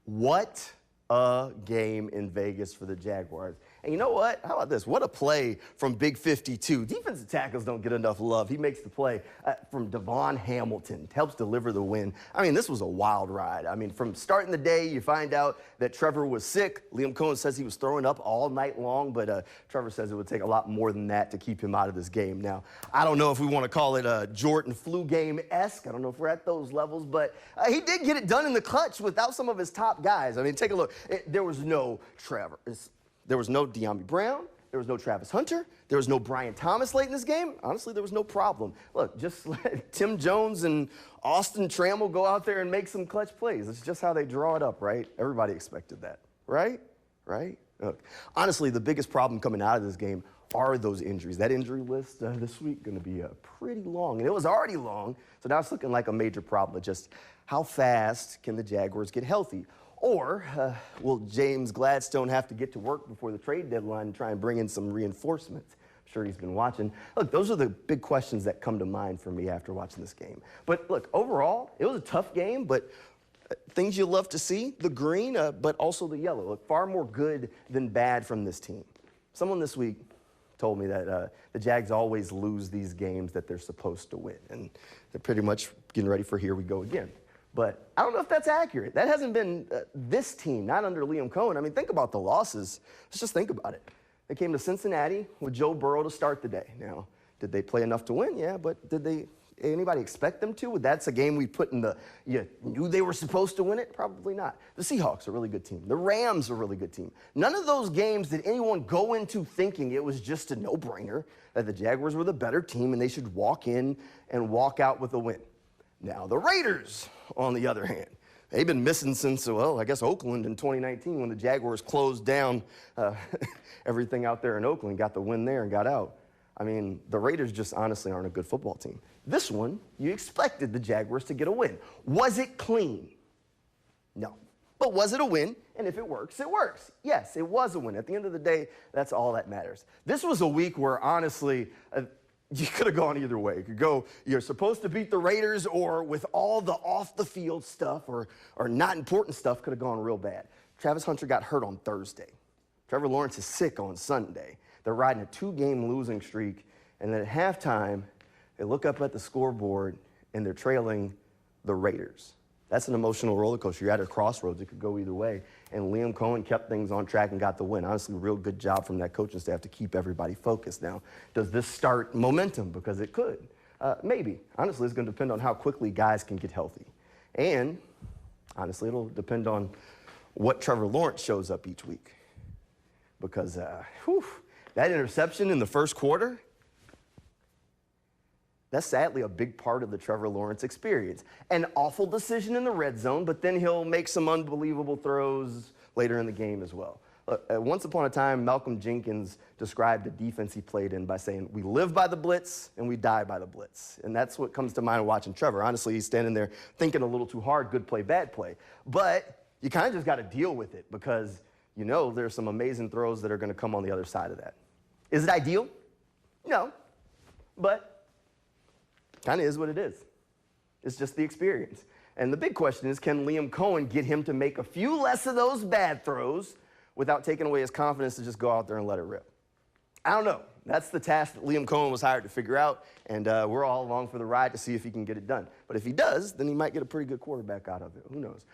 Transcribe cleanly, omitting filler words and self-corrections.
What a game in Vegas for the Jaguars. And you know what? How about this? What a play from Big 52. Defensive tackles don't get enough love. He makes the play from Devon Hamilton, helps deliver the win. I mean, this was a wild ride. I mean, from starting the day, you find out that Trevor was sick. Liam Cohen says he was throwing up all night long, but Trevor says it would take a lot more than that to keep him out of this game. Now, I don't know if we want to call it a Jordan flu game-esque. I don't know if we're at those levels, but he did get it done in the clutch without some of his top guys. I mean, take a look. There was no Trevor. There was no De'Ami Brown. There was no Travis Hunter. There was no Brian Thomas late in this game. Honestly, there was no problem. Look, just let Tim Jones and Austin Trammell go out there and make some clutch plays. It's just how they draw it up, right? Everybody expected that, right? Right? Look, honestly, the biggest problem coming out of this game are those injuries. That injury list this week going to be pretty long, and it was already long, so now it's looking like a major problem. Just how fast can the Jaguars get healthy? Or will James Gladstone have to get to work before the trade deadline and try and bring in some reinforcements? I'm sure he's been watching. Look, those are the big questions that come to mind for me after watching this game. But look, overall, it was a tough game, but things you love to see, the green, but also the yellow. Look, far more good than bad from this team. Someone this week told me that the Jags always lose these games that they're supposed to win, and they're pretty much getting ready for here we go again. But I don't know if that's accurate. That hasn't been this team, not under Liam Cohen. I mean, think about the losses. Let's just think about it. They came to Cincinnati with Joe Burrow to start the day. Now, did they play enough to win? Yeah, but did anybody expect them to? That's a game we put in you knew they were supposed to win it? Probably not. The Seahawks are a really good team. The Rams are a really good team. None of those games did anyone go into thinking it was just a no-brainer that the Jaguars were the better team and they should walk in and walk out with a win. Now, the Raiders, on the other hand, they've been missing since, well, I guess Oakland in 2019 when the Jaguars closed down everything out there in Oakland, got the win there and got out. I mean, the Raiders just honestly aren't a good football team. This one, you expected the Jaguars to get a win. Was it clean? No. But was it a win? And if it works, it works. Yes, it was a win. At the end of the day, that's all that matters. This was a week where, honestly, you could have gone either way. You could go, you're supposed to beat the Raiders, or with all the off-the-field stuff or not important stuff could have gone real bad. Travis Hunter got hurt on Thursday. Trevor Lawrence is sick on Sunday. They're riding a 2-game losing streak, and then at halftime, they look up at the scoreboard, and they're trailing the Raiders. That's an emotional roller coaster. You're at a crossroads. It could go either way. And Liam Cohen kept things on track and got the win. Honestly, real good job from that coaching staff to keep everybody focused. Now, does this start momentum? Because it could. Maybe. Honestly, it's going to depend on how quickly guys can get healthy. And, honestly, it'll depend on what Trevor Lawrence shows up each week. Because, that interception in the first quarter, that's sadly a big part of the Trevor Lawrence experience. An awful decision in the red zone, but then he'll make some unbelievable throws later in the game as well. Once upon a time, Malcolm Jenkins described the defense he played in by saying, we live by the blitz and we die by the blitz. And that's what comes to mind watching Trevor. Honestly, he's standing there thinking a little too hard, good play, bad play. But you kind of just got to deal with it because you know there's some amazing throws that are going to come on the other side of that. Is it ideal? No. But kind of is what it is. It's just the experience. And the big question is, can Liam Cohen get him to make a few less of those bad throws without taking away his confidence to just go out there and let it rip? I don't know. That's the task that Liam Cohen was hired to figure out, and we're all along for the ride to see if he can get it done. But if he does, then he might get a pretty good quarterback out of it. Who knows?